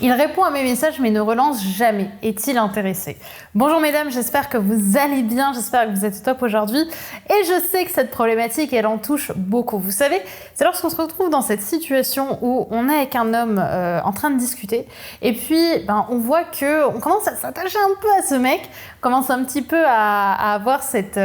Il répond à mes messages mais ne relance jamais. Est-il intéressé? Bonjour mesdames, j'espère que vous allez bien, j'espère que vous êtes au top aujourd'hui. Et je sais que cette problématique, elle en touche beaucoup. Vous savez, c'est lorsqu'on se retrouve dans cette situation où on est avec un homme en train de discuter et puis on voit qu'on commence à s'attacher un peu à ce mec, on commence un petit peu à avoir cette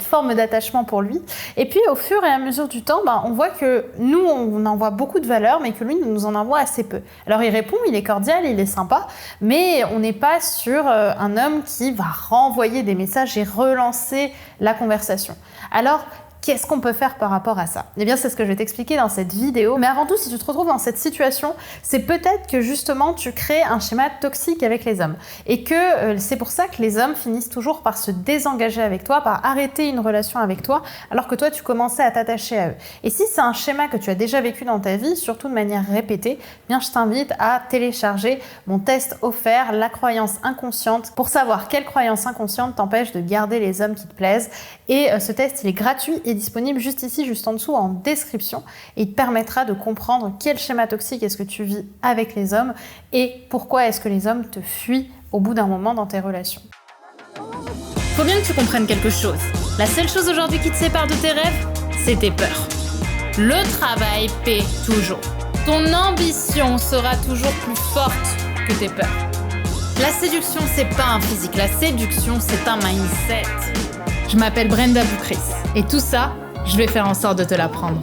forme d'attachement pour lui. Et puis au fur et à mesure du temps, on voit que nous, on envoie beaucoup de valeur, mais que lui nous en envoie assez peu. Alors il répond, il est cordial, il est sympa, mais on n'est pas sur un homme qui va renvoyer des messages et relancer la conversation. Alors, qu'est-ce qu'on peut faire par rapport à ça? Eh bien, c'est ce que je vais t'expliquer dans cette vidéo. Mais avant tout, si tu te retrouves dans cette situation, c'est peut-être que justement, tu crées un schéma toxique avec les hommes. Et que c'est pour ça que les hommes finissent toujours par se désengager avec toi, par arrêter une relation avec toi, alors que toi, tu commençais à t'attacher à eux. Et si c'est un schéma que tu as déjà vécu dans ta vie, surtout de manière répétée, bien, je t'invite à télécharger mon test offert, la croyance inconsciente, pour savoir quelle croyance inconsciente t'empêche de garder les hommes qui te plaisent. Et ce test, il est gratuit et disponible juste ici, juste en dessous, en description. Et il te permettra de comprendre quel schéma toxique est-ce que tu vis avec les hommes et pourquoi est-ce que les hommes te fuient au bout d'un moment dans tes relations. Faut bien que tu comprennes quelque chose. La seule chose aujourd'hui qui te sépare de tes rêves, c'est tes peurs. Le travail paie toujours. Ton ambition sera toujours plus forte que tes peurs. La séduction, c'est pas un physique. La séduction, c'est un mindset. Je m'appelle Brenda Boukris et tout ça, je vais faire en sorte de te l'apprendre.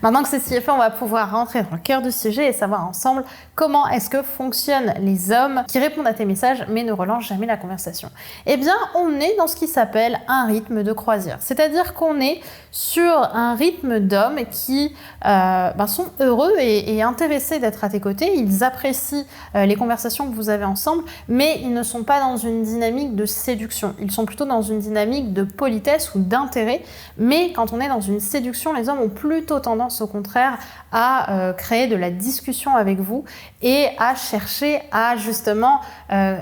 Maintenant que ceci est fait, on va pouvoir rentrer dans le cœur du sujet et savoir ensemble comment est-ce que fonctionnent les hommes qui répondent à tes messages mais ne relancent jamais la conversation. Eh bien, on est dans ce qui s'appelle un rythme de croisière. C'est-à-dire qu'on est sur un rythme d'hommes qui sont heureux et intéressés d'être à tes côtés. Ils apprécient les conversations que vous avez ensemble, mais ils ne sont pas dans une dynamique de séduction. Ils sont plutôt dans une dynamique de politesse ou d'intérêt. Mais quand on est dans une séduction, les hommes ont plutôt tendance au contraire à créer de la discussion avec vous et à chercher à justement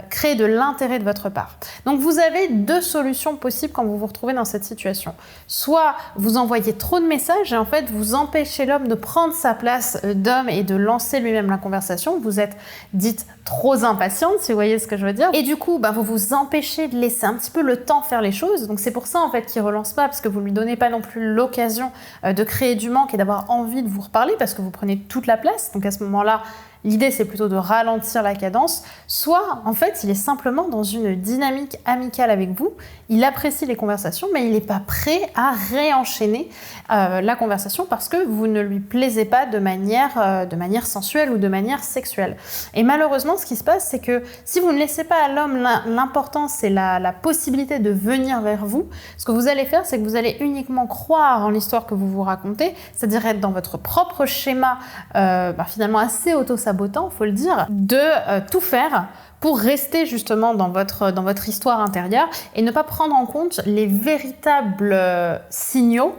créer de l'intérêt de votre part. Donc vous avez deux solutions possibles quand vous vous retrouvez dans cette situation. Soit vous envoyez trop de messages et en fait vous empêchez l'homme de prendre sa place d'homme et de lancer lui-même la conversation. Vous êtes dite trop impatiente, si vous voyez ce que je veux dire. Et du coup, vous vous empêchez de laisser un petit peu le temps faire les choses. Donc c'est pour ça en fait qu'il relance pas, parce que vous lui donnez pas non plus l'occasion de créer du manque et d'avoir envie de vous reparler parce que vous prenez toute la place. Donc à ce moment-là, l'idée, c'est plutôt de ralentir la cadence. Soit, en fait, il est simplement dans une dynamique amicale avec vous. Il apprécie les conversations, mais il n'est pas prêt à réenchaîner la conversation parce que vous ne lui plaisez pas de manière sensuelle ou de manière sexuelle. Et malheureusement, ce qui se passe, c'est que si vous ne laissez pas à l'homme l'importance et la possibilité de venir vers vous, ce que vous allez faire, c'est que vous allez uniquement croire en l'histoire que vous vous racontez, c'est-à-dire être dans votre propre schéma finalement assez auto-sabotant, faut le dire, de tout faire pour rester justement dans votre histoire intérieure et ne pas prendre en compte les véritables signaux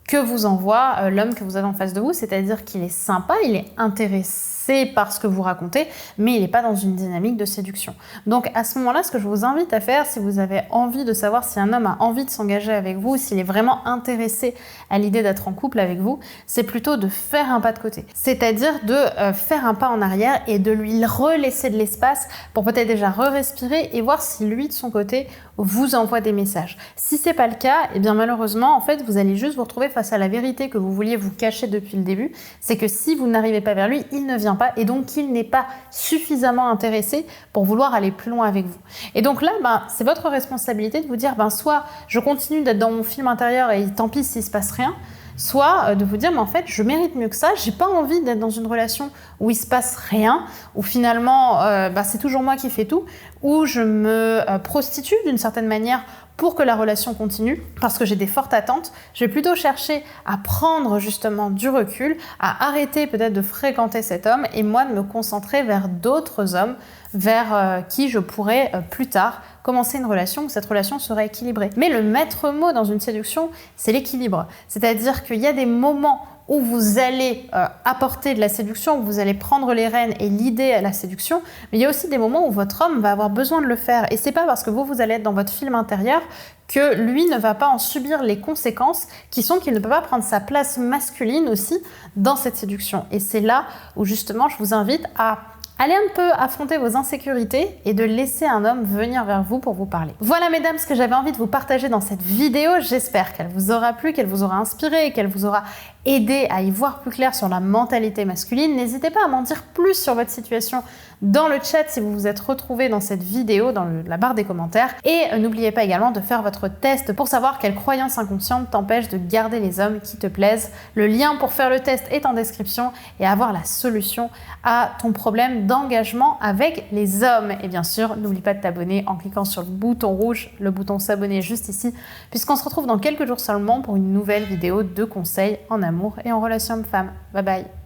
que vous envoie l'homme que vous avez en face de vous, c'est-à-dire qu'il est sympa, il est intéressé par ce que vous racontez, mais il n'est pas dans une dynamique de séduction. Donc à ce moment-là, ce que je vous invite à faire, si vous avez envie de savoir si un homme a envie de s'engager avec vous, s'il est vraiment intéressé à l'idée d'être en couple avec vous, c'est plutôt de faire un pas de côté. C'est-à-dire de faire un pas en arrière et de lui relaisser de l'espace pour peut-être déjà re-respirer et voir si lui, de son côté, vous envoie des messages. Si c'est pas le cas, eh bien malheureusement, en fait, vous allez juste vous retrouver face à la vérité que vous vouliez vous cacher depuis le début. C'est que si vous n'arrivez pas vers lui, il ne vient pas et donc il n'est pas suffisamment intéressé pour vouloir aller plus loin avec vous. Et donc là, c'est votre responsabilité de vous dire, soit je continue d'être dans mon film intérieur et tant pis s'il se passe rien, soit de vous dire, mais en fait, je mérite mieux que ça, j'ai pas envie d'être dans une relation où il se passe rien, où finalement, c'est toujours moi qui fais tout, où je me prostitue d'une certaine manière pour que la relation continue, parce que j'ai des fortes attentes. Je vais plutôt chercher à prendre justement du recul, à arrêter peut-être de fréquenter cet homme et moi de me concentrer vers d'autres hommes vers qui je pourrais plus tard commencer une relation où cette relation serait équilibrée. Mais le maître mot dans une séduction, c'est l'équilibre. C'est-à-dire qu'il y a des moments où vous allez apporter de la séduction, où vous allez prendre les rênes et l'idée à la séduction, mais il y a aussi des moments où votre homme va avoir besoin de le faire. Et c'est pas parce que vous allez être dans votre film intérieur que lui ne va pas en subir les conséquences qui sont qu'il ne peut pas prendre sa place masculine aussi dans cette séduction. Et c'est là où justement je vous invite à allez un peu affronter vos insécurités et de laisser un homme venir vers vous pour vous parler. Voilà mesdames ce que j'avais envie de vous partager dans cette vidéo. J'espère qu'elle vous aura plu, qu'elle vous aura inspiré, qu'elle vous aura aidé à y voir plus clair sur la mentalité masculine. N'hésitez pas à m'en dire plus sur votre situation dans le chat si vous vous êtes retrouvé dans cette vidéo, dans la barre des commentaires. Et n'oubliez pas également de faire votre test pour savoir quelle croyance inconsciente t'empêche de garder les hommes qui te plaisent. Le lien pour faire le test est en description et avoir la solution à ton problème d'engagement avec les hommes. Et bien sûr, n'oublie pas de t'abonner en cliquant sur le bouton rouge, le bouton s'abonner juste ici, puisqu'on se retrouve dans quelques jours seulement pour une nouvelle vidéo de conseils en amour et en relation homme-femme. Bye bye!